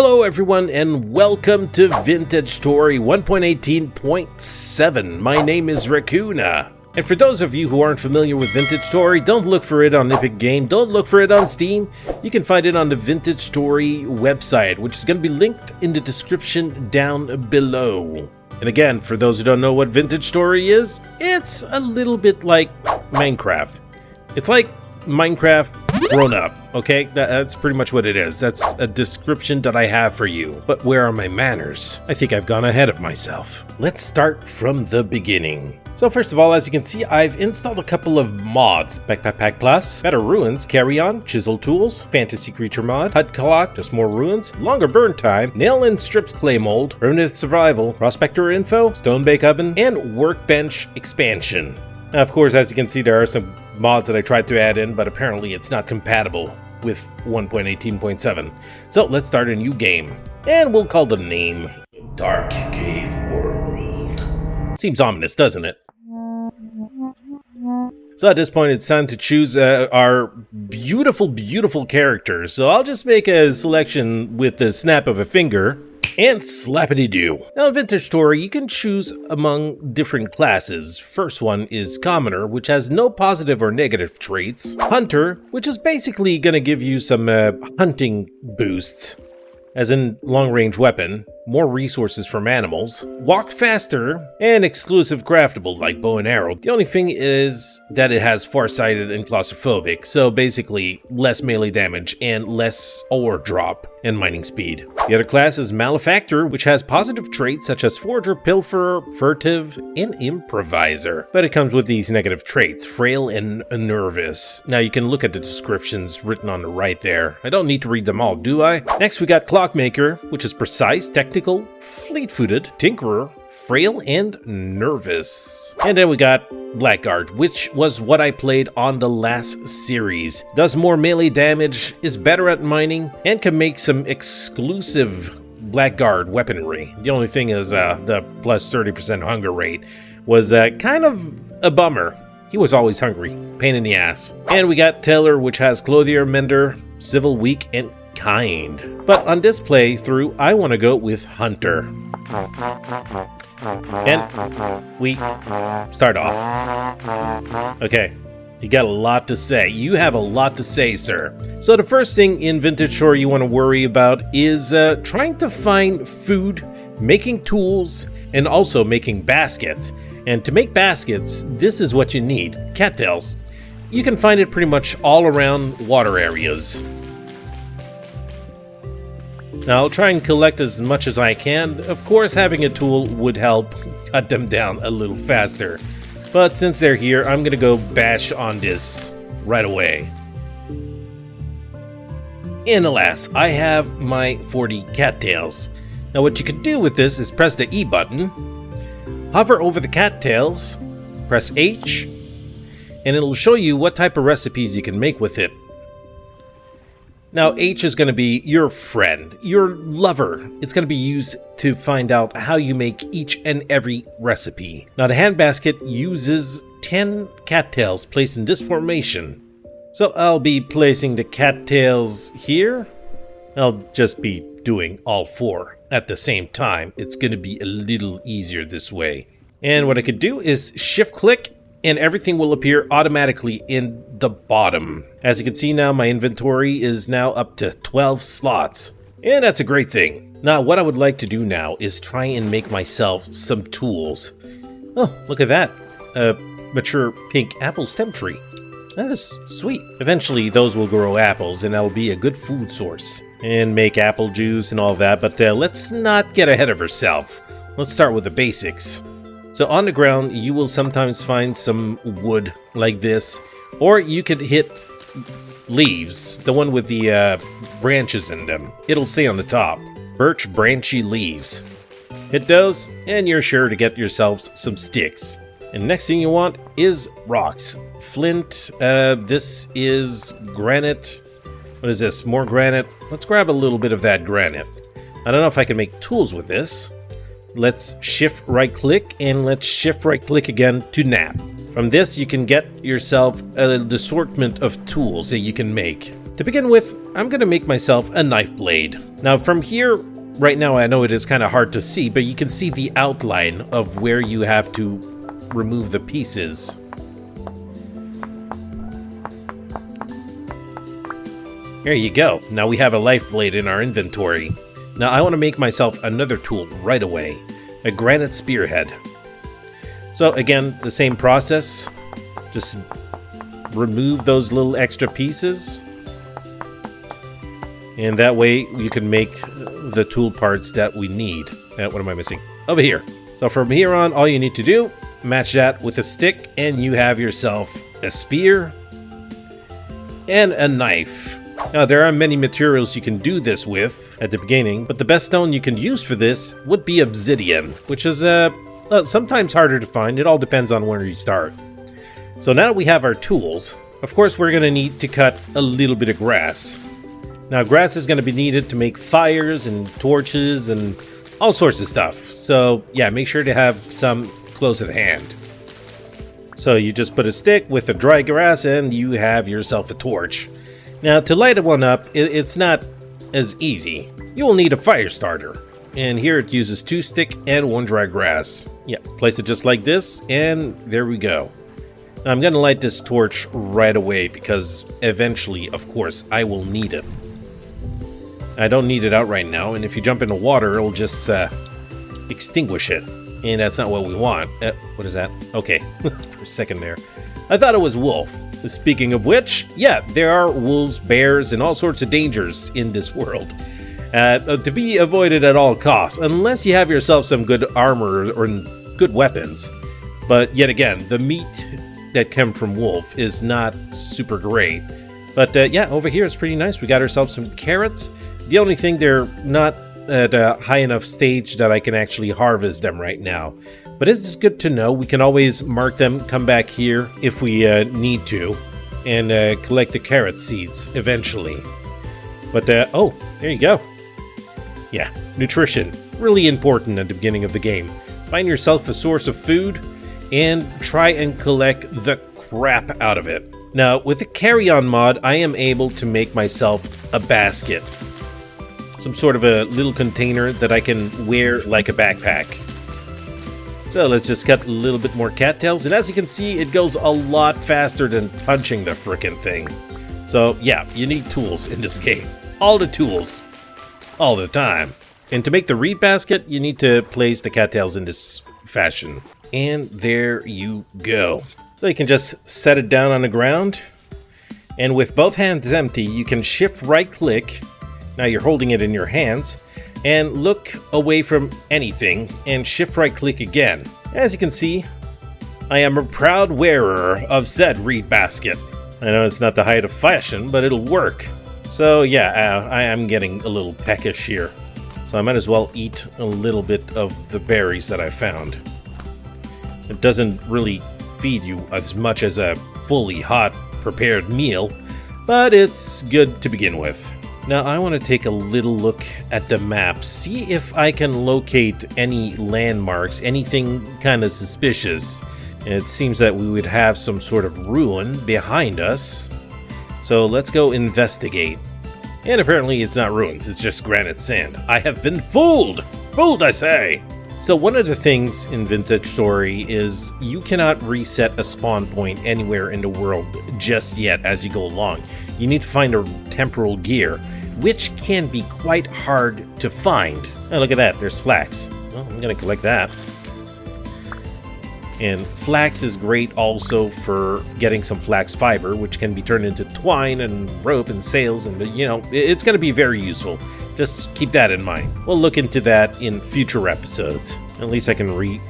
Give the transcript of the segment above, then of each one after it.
Hello everyone and welcome to Vintage Story 1.18.7. My name is Rakoona. And for those of you who aren't familiar with Vintage Story, don't look for it on Epic Game, don't look for it on Steam. You can find it on the Vintage Story website, which is going to be linked in the description down below. And again, for those who don't know what Vintage Story is, it's a little bit like Minecraft. It's like Minecraft grown up, okay? That's pretty much what it is. That's a description that I have for you. But where are my manners? I think I've gone ahead of myself. Let's start from the beginning. So first of all, as you can see, I've installed a couple of mods. BackpackpackPLUS, BetterRuins, CarryOn, chiseltools, Fantasy Creature Mod, hudclock, JustMoreRuins, longerburntime, nail and strips clay mold, PrimitiveSurvival, Prospectorinfo, stone bake oven, and Workbench expansion. Now, of course, as you can see, there are some mods that I tried to add in, but apparently it's not compatible with 1.18.7. So let's start a new game. And we'll call the name Dark Cave World. Seems ominous, doesn't it? So at this point, it's time to choose our beautiful, beautiful characters. So I'll just make a selection with the snap of a finger. And slappity-doo. Now in Vintage Story, you can choose among different classes. First one is Commoner, which has no positive or negative traits. Hunter, which is basically going to give you some hunting boosts, as in long-range weapon, more resources from animals, walk faster, and exclusive craftable like bow and arrow. The only thing is that it has farsighted and claustrophobic, so basically less melee damage and less ore drop and mining speed. The other class is Malefactor, which has positive traits such as Forger, Pilferer, Furtive, and Improviser. But it comes with these negative traits, Frail and Nervous. Now you can look at the descriptions written on the right there. I don't need to read them all, do I? Next we got Clockmaker, which is Precise, Technical, Fleet-footed, Tinkerer, Frail, and Nervous. And then we got Blackguard, which was what I played on the last series. Does more melee damage, is better at mining, and can make some exclusive Blackguard weaponry. The only thing is the plus 30% hunger rate was kind of a bummer. He was always hungry. Pain in the ass. And we got Taylor, which has Clothier, Mender, Civil, Weak, and Kind. But on this playthrough, I want to go with Hunter. And we start off. Okay, you got a lot to say. You have a lot to say, sir. So the first thing in Vintage Story you want to worry about is trying to find food, making tools, and also making baskets. And to make baskets, this is what you need. Cattails. You can find it pretty much all around water areas. Now, I'll try and collect as much as I can. Of course, having a tool would help cut them down a little faster. But since they're here, I'm gonna go bash on this right away. And alas, I have my 40 cattails. Now what you can do with this is press the E button, hover over the cattails, press H, and it'll show you what type of recipes you can make with it. Now, H is going to be your friend, your lover. It's going to be used to find out how you make each and every recipe. Now, the handbasket uses 10 cattails placed in this formation. So I'll be placing the cattails here. I'll just be doing all 4 at the same time. It's going to be a little easier this way. And what I could do is shift-click, and everything will appear automatically in the bottom. As you can see now, my inventory is now up to 12 slots, and that's a great thing. Now, what I would like to do now is try and make myself some tools. Oh, look at that. A mature pink apple stem tree. That is sweet. Eventually, those will grow apples, and that'll be a good food source. And make apple juice and all that, but let's not get ahead of ourselves. Let's start with the basics. So on the ground, you will sometimes find some wood like this, or you could hit leaves, the one with the branches in them. It'll say on the top, birch branchy leaves. Hit those, and you're sure to get yourselves some sticks. And next thing you want is rocks. Flint, this is granite. What is this? More granite? Let's grab a little bit of that granite. I don't know if I can make tools with this. Let's shift right click and let's shift right click again to nap. From this you can get yourself an assortment of tools that you can make. To begin with, I'm going to make myself a knife blade. Now from here, right now I know it is kind of hard to see, but you can see the outline of where you have to remove the pieces. There you go. Now we have a knife blade in our inventory. Now I want to make myself another tool right away, a granite spearhead. So again, the same process, just remove those little extra pieces. And that way you can make the tool parts that we need. What am I missing? Over here. So from here on, all you need to do, match that with a stick, and you have yourself a spear and a knife. Now, there are many materials you can do this with at the beginning, but the best stone you can use for this would be obsidian, which is sometimes harder to find. It all depends on where you start. So now that we have our tools, of course we're going to need to cut a little bit of grass. Now, grass is going to be needed to make fires and torches and all sorts of stuff. So, yeah, make sure to have some close at hand. So you just put a stick with the dry grass and you have yourself a torch. Now, to light one up, it's not as easy. You will need a fire starter. And here it uses 2 stick and 1 dry grass. Yeah, place it just like this, and there we go. Now, I'm going to light this torch right away because eventually, of course, I will need it. I don't need it out right now, and if you jump into water, it'll just extinguish it. And that's not what we want. What is that? Okay, for a second there. I thought it was wolf. Speaking of which, yeah, there are wolves, bears, and all sorts of dangers in this world. To be avoided at all costs, unless you have yourself some good armor or good weapons. But yet again, the meat that comes from wolf is not super great. But yeah, over here it's pretty nice. We got ourselves some carrots. The only thing, they're not at a high enough stage that I can actually harvest them right now. But it's good to know. We can always mark them, come back here if we need to, and collect the carrot seeds eventually. But, oh, there you go. Yeah, nutrition. Really important at the beginning of the game. Find yourself a source of food and try and collect the crap out of it. Now, with the CarryOn mod, I am able to make myself a basket. Some sort of a little container that I can wear like a backpack. So let's just cut a little bit more cattails, and as you can see, it goes a lot faster than punching the frickin' thing. So yeah, you need tools in this game. All the tools. All the time. And to make the reed basket, you need to place the cattails in this fashion. And there you go. So you can just set it down on the ground, and with both hands empty, you can shift right click. Now you're holding it in your hands, and look away from anything, and shift right click again. As you can see, I am a proud wearer of said reed basket. I know it's not the height of fashion, but it'll work. So yeah, I am getting a little peckish here. So I might as well eat a little bit of the berries that I found. It doesn't really feed you as much as a fully hot prepared meal, but it's good to begin with. Now I want to take a little look at the map, see if I can locate any landmarks, anything kind of suspicious. And it seems that we would have some sort of ruin behind us. So let's go investigate. And apparently it's not ruins, it's just granite sand. I have been fooled! Fooled, I say! So one of the things in Vintage Story is you cannot reset a spawn point anywhere in the world just yet as you go along. You need to find a temporal gear, which can be quite hard to find. Oh, look at that, there's flax. Well, I'm gonna collect that. And flax is great also for getting some flax fiber, which can be turned into twine and rope and sails, and you know, it's gonna be very useful. Just keep that in mind. We'll look into that in future episodes. At least I can read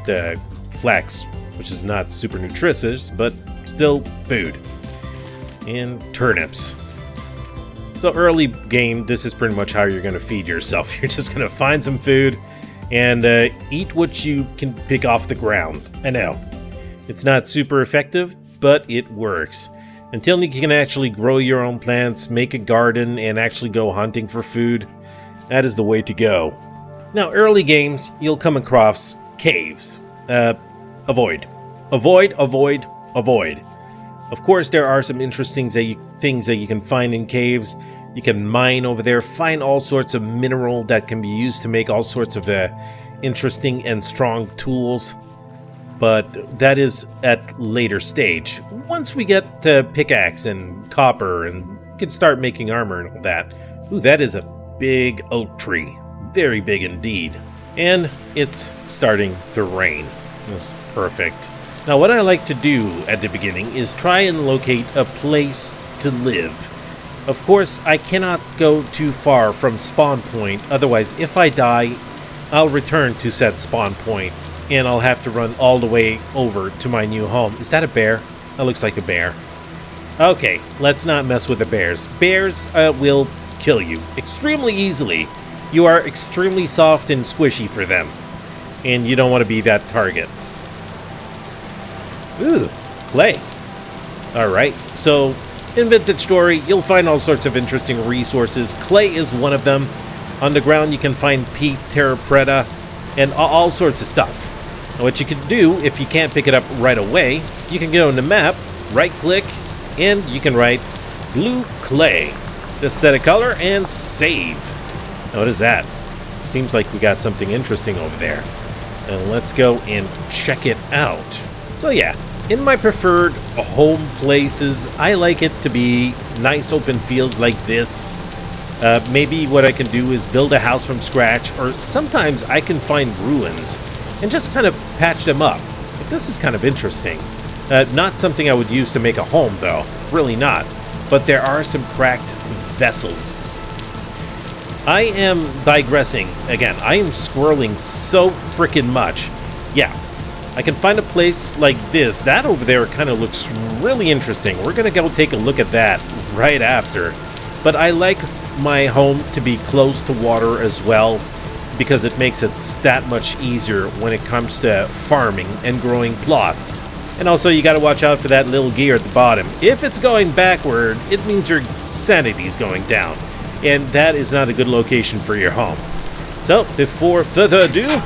flax, which is not super nutritious, but still food. And turnips. So early game, this is pretty much how you're going to feed yourself. You're just going to find some food and eat what you can pick off the ground. I know, it's not super effective, but it works. Until you can actually grow your own plants, make a garden, and actually go hunting for food, that is the way to go. Now, early games, you'll come across caves. Avoid. Avoid, avoid, avoid. Of course, there are some interesting things that you can find in caves. You can mine over there, find all sorts of mineral that can be used to make all sorts of interesting and strong tools. But that is at later stage. Once we get pickaxe and copper and can start making armor and all that. Ooh, that is a big oak tree. Very big indeed. And it's starting to rain. That's perfect. Now what I like to do at the beginning is try and locate a place to live. Of course, I cannot go too far from spawn point, otherwise if I die, I'll return to said spawn point, and I'll have to run all the way over to my new home. Is that a bear? That looks like a bear. Okay, let's not mess with the bears. Bears will kill you extremely easily. You are extremely soft and squishy for them, and you don't want to be that target. Ooh, clay. Alright, so in Vintage Story, you'll find all sorts of interesting resources. Clay is one of them. On the ground, you can find peat, terra preta, and all sorts of stuff. Now, what you can do, if you can't pick it up right away, you can go on the map, right-click, and you can write blue clay. Just set a color and save. Now, what is that? Seems like we got something interesting over there. And let's go and check it out. So yeah, in my preferred home places, I like it to be nice open fields like this. Maybe what I can do is build a house from scratch, or sometimes I can find ruins and just kind of patch them up. But this is kind of interesting. Not something I would use to make a home, though. Really not. But there are some cracked vessels. I am digressing again. I am squirreling so freaking much. Yeah, I can find a place like this. That over there kind of looks really interesting. We're going to go take a look at that right after. But I like my home to be close to water as well, because it makes it that much easier when it comes to farming and growing plots. And also, you got to watch out for that little gear at the bottom. If it's going backward, it means your sanity is going down. And that is not a good location for your home. So, before further ado...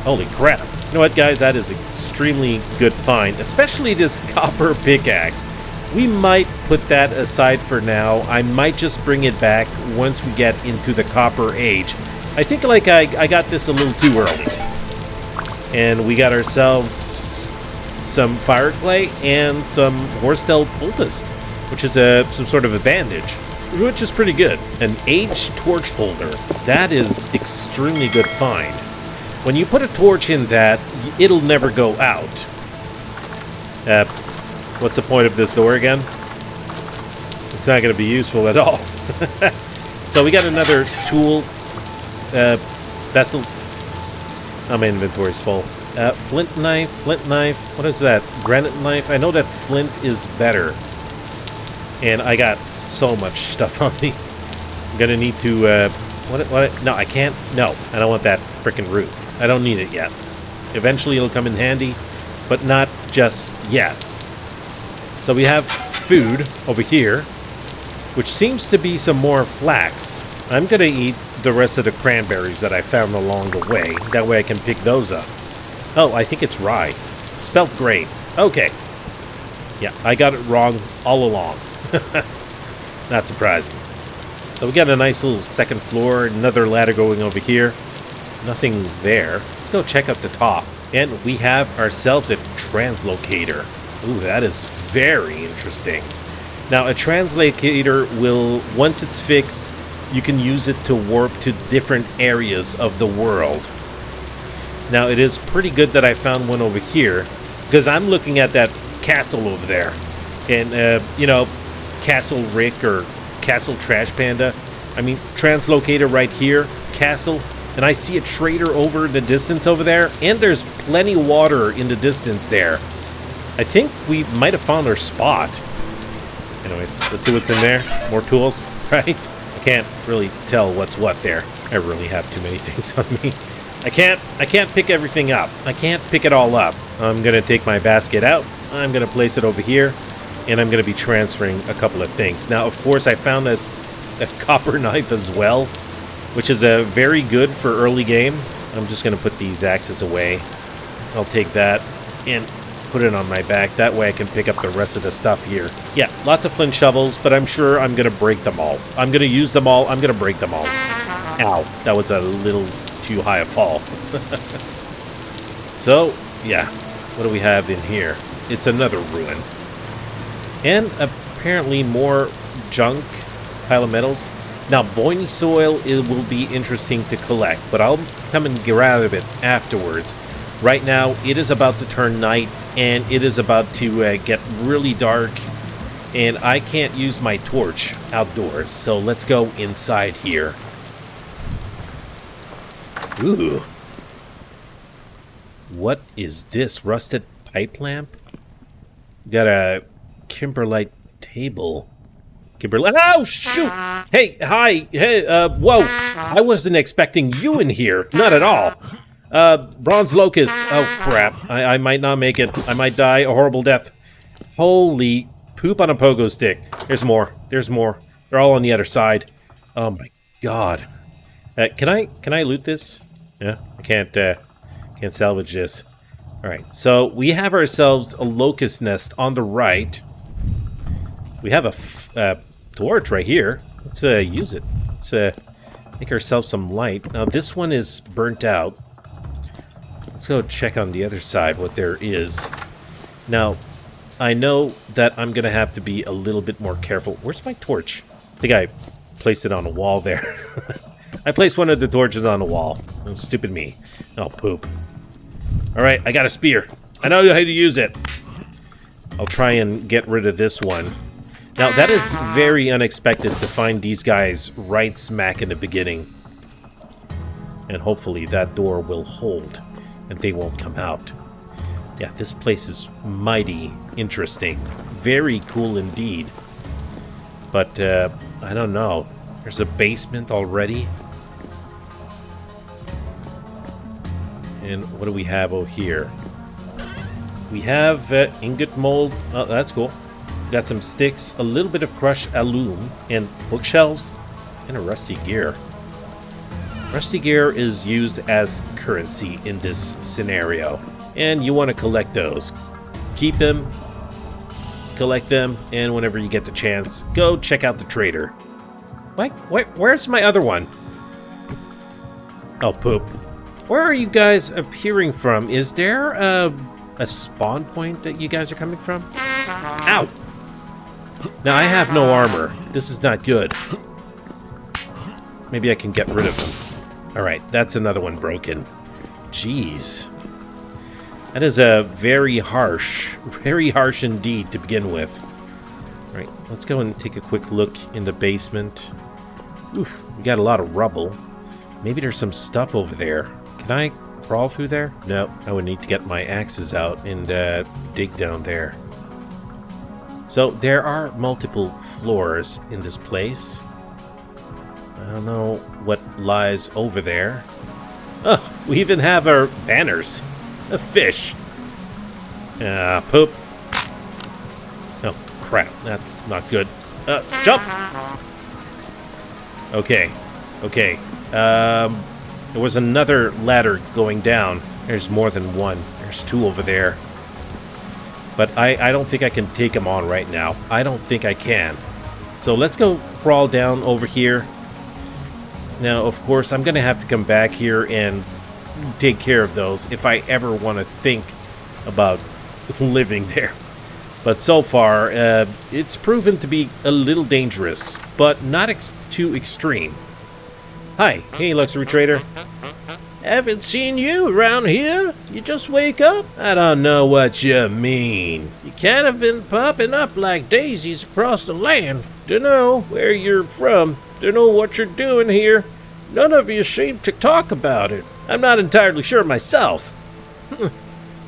Holy crap. You know what, guys? That is extremely good find. Especially this copper pickaxe. We might put that aside for now. I might just bring it back once we get into the copper age. I think like I got this a little too early. And we got ourselves some fire clay and some horsetail poultice, which is some sort of a bandage, which is pretty good. An aged torch holder. That is extremely good find. When you put a torch in that, it'll never go out. What's the point of this door again? It's not going to be useful at all. So we got another tool vessel. Oh, my inventory's full. Flint knife. What is that? Granite knife. I know that flint is better. And I got so much stuff on me. I'm gonna need to, what? No, I can't. No, I don't want that frickin' root. I don't need it yet. Eventually it'll come in handy, but not just yet. So we have food over here, which seems to be some more flax. I'm gonna eat the rest of the cranberries that I found along the way. That way I can pick those up. Oh, I think it's rye. Spelt great. Okay. Yeah, I got it wrong all along. Not surprising. So we got a nice little second floor, another ladder going over here. Nothing there. Let's go check out the top. And we have ourselves a translocator. Ooh, that is very interesting. Now, a translocator will, once it's fixed, you can use it to warp to different areas of the world. Now, it is pretty good that I found one over here, because I'm looking at that castle over there. And, you know, Castle Rick or Castle Trash Panda. I mean, translocator right here, castle. And I see a trader over in the distance over there. And there's plenty of water in the distance there. I think we might have found our spot. Anyways, let's see what's in there. More tools, right? I can't really tell what's what there. I really have too many things on me. I can't pick everything up. I can't pick it all up. I'm gonna take my basket out. I'm gonna place it over here, and I'm gonna be transferring a couple of things. Now, of course, I found a copper knife as well, which is very good for early game. I'm just gonna put these axes away. I'll take that, and put it on my back. That way I can pick up the rest of the stuff here. Yeah, lots of flint shovels, but I'm sure I'm going to break them all. I'm going to use them all. I'm going to break them all. Ow, that was a little too high a fall. So, yeah, what do we have in here? It's another ruin. And apparently more junk, pile of metals. Now, boiny soil will be interesting to collect, but I'll come and grab it afterwards. Right now, it is about to turn night, and it is about to get really dark, and I can't use my torch outdoors, so let's go inside here. Ooh. What is this? Rusted pipe lamp? Got a kimberlite table. Kimberlite. Oh, shoot! Hey, hi! Hey, whoa! I wasn't expecting you in here. Not at all. Bronze locust. Oh, crap. I might not make it. I might die a horrible death. Holy poop on a pogo stick. There's more. There's more. They're all on the other side. Oh, my God. Can I loot this? Yeah, I can't salvage this. All right, so we have ourselves a locust nest on the right. We have a torch right here. Let's use it. Let's make ourselves some light. Now this one is burnt out. Let's go check on the other side what there is. Now, I know that I'm gonna have to be a little bit more careful. Where's my torch? I think I placed it on a wall there. I placed one of the torches on the wall. Oh, stupid me. Oh, poop. Alright, I got a spear. I know how to use it. I'll try and get rid of this one. Now, that is very unexpected to find these guys right smack in the beginning. And hopefully that door will hold and they won't come out. Yeah, this place is mighty interesting. Very cool indeed. But, I don't know. There's a basement already. And what do we have over here? We have ingot mold. Oh, that's cool. Got some sticks, a little bit of crushed alum, and bookshelves, and a rusty gear. Rusty gear is used as currency in this scenario, and you want to collect those. Keep them, collect them, and whenever you get the chance, go check out the trader. Where's my other one? Oh, poop. Where are you guys appearing from? Is there a spawn point that you guys are coming from? Ow! Now, I have no armor. This is not good. Maybe I can get rid of them. Alright, that's another one broken. Jeez. That is a very harsh indeed to begin with. Alright, let's go and take a quick look in the basement. Oof, we got a lot of rubble. Maybe there's some stuff over there. Can I crawl through there? No, I would need to get my axes out and dig down there. So there are multiple floors in this place. I don't know what lies over there. Oh, we even have our banners. A fish. Poop. Oh, crap. That's not good. Jump! Okay. Okay. There was another ladder going down. There's more than one. There's two over there. But I don't think I can take them on right now. I don't think I can. So let's go crawl down over here. Now, of course, I'm going to have to come back here and take care of those if I ever want to think about living there. But so far, it's proven to be a little dangerous, but not too extreme. Hi, hey, luxury trader. Haven't seen you around here. You just wake up? I don't know what you mean. You can't have been popping up like daisies across the land. Dunno where you're from. Dunno what you're doing here. None of you seem to talk about it. I'm not entirely sure myself.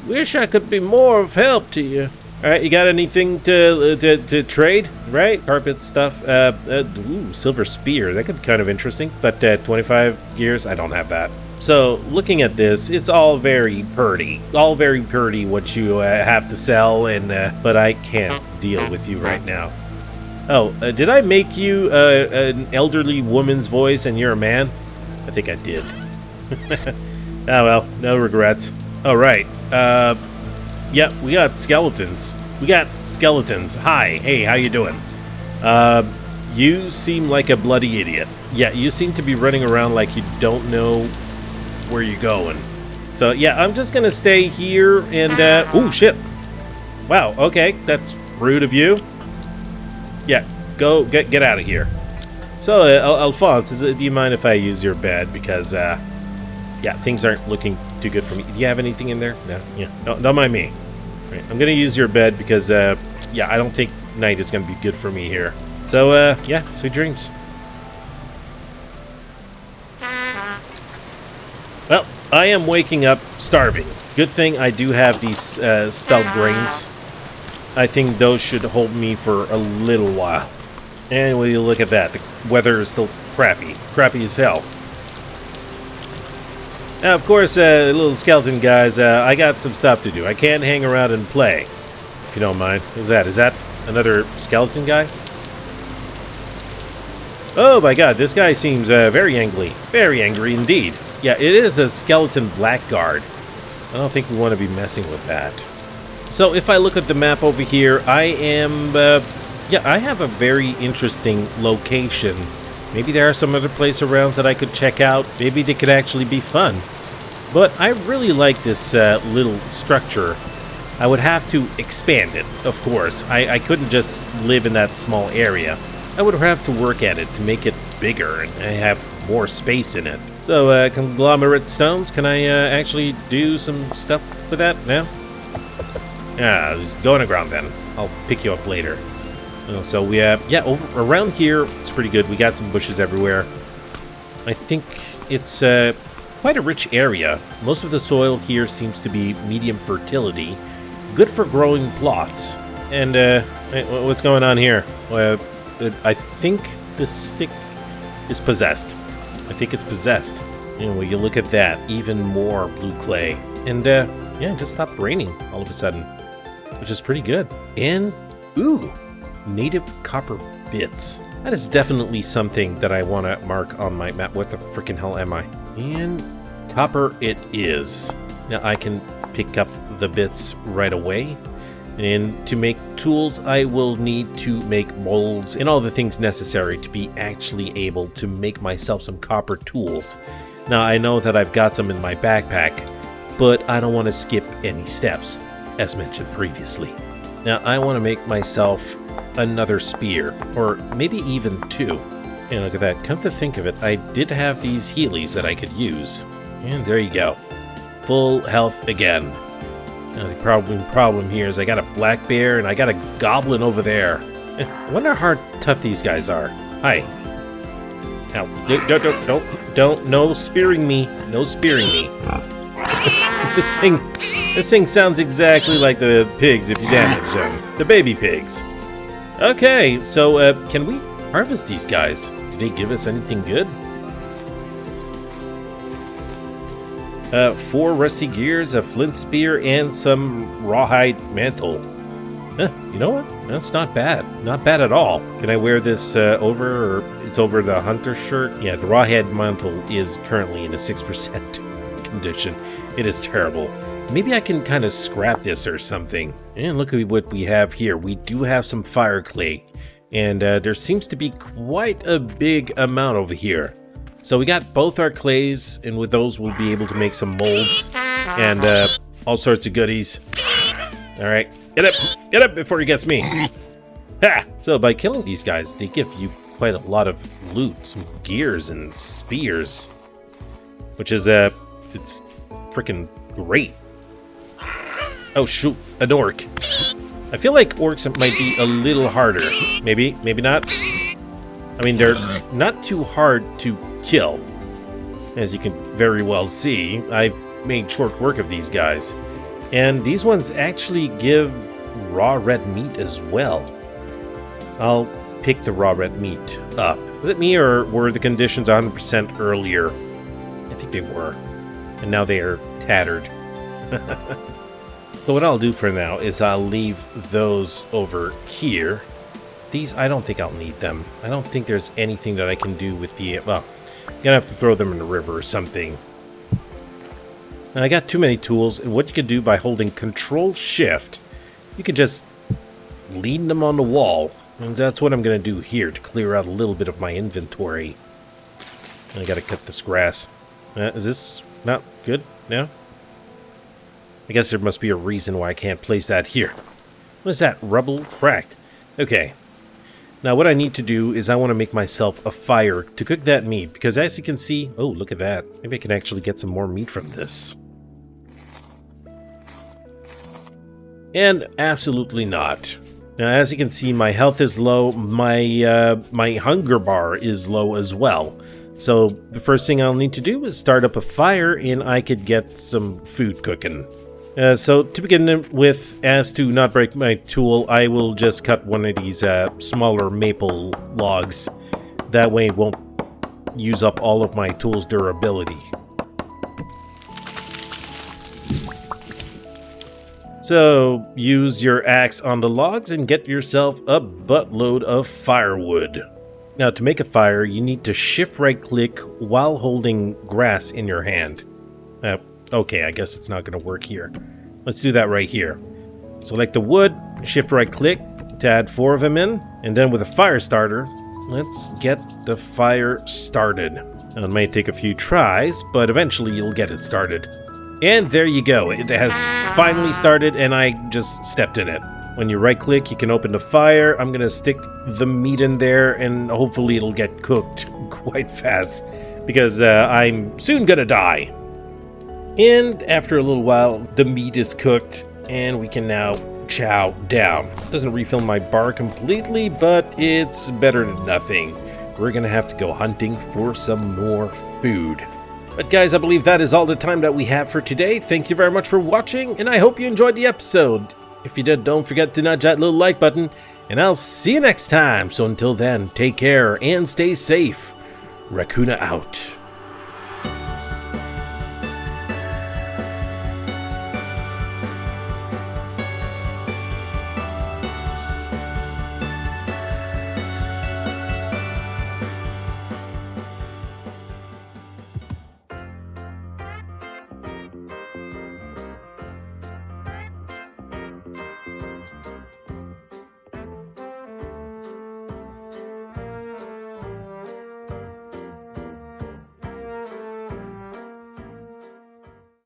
Wish I could be more of help to you. Alright, you got anything to trade? Right? Carpet stuff. Ooh, silver spear. That could be kind of interesting. But 25 gears, I don't have that. So, looking at this, it's all very purty. All very purty what you have to sell, and but I can't deal with you right now. Oh, did I make you an elderly woman's voice and you're a man? I think I did. Oh well, no regrets. All right. Yep, we got skeletons. We got skeletons. Hi, hey, how you doing? You seem like a bloody idiot. Yeah, you seem to be running around like you don't know where you're going. So, yeah, I'm just gonna stay here and, oh, shit. Wow, okay, that's rude of you. Yeah, go, get out of here. So, Alphonse, do you mind if I use your bed? Because, yeah, things aren't looking too good for me. Do you have anything in there? No, yeah, no, don't mind me. Right, I'm gonna use your bed because, yeah, I don't think night is gonna be good for me here. So, yeah, sweet dreams. Well, I am waking up starving. Good thing I do have these spelled grains. I think those should hold me for a little while. Anyway, look at that. The weather is still crappy. Crappy as hell. Now, of course, little skeleton guys, I got some stuff to do. I can't hang around and play, if you don't mind. Who's that? Is that another skeleton guy? Oh my god, this guy seems very angry. Very angry indeed. Yeah, it is a skeleton blackguard. I don't think we want to be messing with that. So if I look at the map over here, I am, yeah, I have a very interesting location. Maybe there are some other place around that I could check out. Maybe they could actually be fun. But I really like this little structure. I would have to expand it, of course. I couldn't just live in that small area. I would have to work at it to make it bigger and have more space in it. So, conglomerate stones, can I actually do some stuff with that now? Yeah, go on the ground then. I'll pick you up later. So we have, yeah, around here, it's pretty good. We got some bushes everywhere. I think it's quite a rich area. Most of the soil here seems to be medium fertility. Good for growing plots. And, what's going on here? I think the stick is possessed. I think it's possessed. Anyway, you look at that. Even more blue clay. And, yeah, it just stopped raining all of a sudden. Which is pretty good. And, ooh, native copper bits. That is definitely something that I want to mark on my map. What the freaking hell am I? And copper it is. Now, I can pick up the bits right away. And to make tools, I will need to make molds and all the things necessary to be actually able to make myself some copper tools. Now, I know that I've got some in my backpack, but I don't want to skip any steps, as mentioned previously. Now, I want to make myself another spear, or maybe even two. And look at that. Come to think of it, I did have these Heelys that I could use. And there you go. Full health again. Now, the problem here is I got a black bear and I got a goblin over there. I wonder how tough these guys are. Hi. Now, don't, no spearing me. No spearing me. This thing sounds exactly like the pigs if you damage them. The baby pigs. Okay, so, can we harvest these guys? Do they give us anything good? 4 rusty gears, a flint spear, and some rawhide mantle. You know what? That's not bad. Not bad at all. Can I wear this over, or it's over the hunter shirt? Yeah, the rawhide mantle is currently in a 6% condition. It is terrible. Maybe I can kind of scrap this or something. And look at what we have here. We do have some fire clay. And there seems to be quite a big amount over here. So we got both our clays, and with those we'll be able to make some molds and all sorts of goodies. All right, get up before he gets me. Ha! So by killing these guys, they give you quite a lot of loot, some gears and spears, which is it's freaking great. Oh shoot, an orc. I feel like orcs might be a little harder. Maybe not. I mean, they're not too hard to kill. As you can very well see, I've made short work of these guys. And these ones actually give raw red meat as well. I'll pick the raw red meat up. Was it me, or were the conditions 100% earlier? I think they were. And now they are tattered. So what I'll do for now is I'll leave those over here. These, I don't think I'll need them. I don't think there's anything that I can do with the... Well, I'm gonna have to throw them in the river or something. Now, I got too many tools, and what you can do by holding Control-Shift, you can just lean them on the wall. And that's what I'm going to do here to clear out a little bit of my inventory. I got to cut this grass. Is this not good now? I guess there must be a reason why I can't place that here. What is that? Rubble cracked. Okay. Now what I need to do is I want to make myself a fire to cook that meat. Because as you can see... Oh, look at that. Maybe I can actually get some more meat from this. And absolutely not. Now, as you can see, my health is low. My hunger bar is low as well. So the first thing I'll need to do is start up a fire, and I could get some food cooking. So to begin with, as to not break my tool, I will just cut one of these smaller maple logs. That way it won't use up all of my tool's durability. So, use your axe on the logs and get yourself a buttload of firewood. Now, to make a fire, you need to shift right-click while holding grass in your hand. Okay, I guess it's not going to work here. Let's do that right here. Select the wood, shift right-click to add 4 of them in, and then with a fire starter, let's get the fire started. Now, it may take a few tries, but eventually you'll get it started. And there you go, it has finally started and I just stepped in it. When you right click, you can open the fire. I'm gonna stick the meat in there and hopefully it'll get cooked quite fast because I'm soon gonna die. And after a little while, the meat is cooked and we can now chow down. Doesn't refill my bar completely, but it's better than nothing. We're gonna have to go hunting for some more food. But guys, I believe that is all the time that we have for today. Thank you very much for watching, and I hope you enjoyed the episode. If you did, don't forget to nudge that little like button, and I'll see you next time. So until then, take care and stay safe. Rakoona out.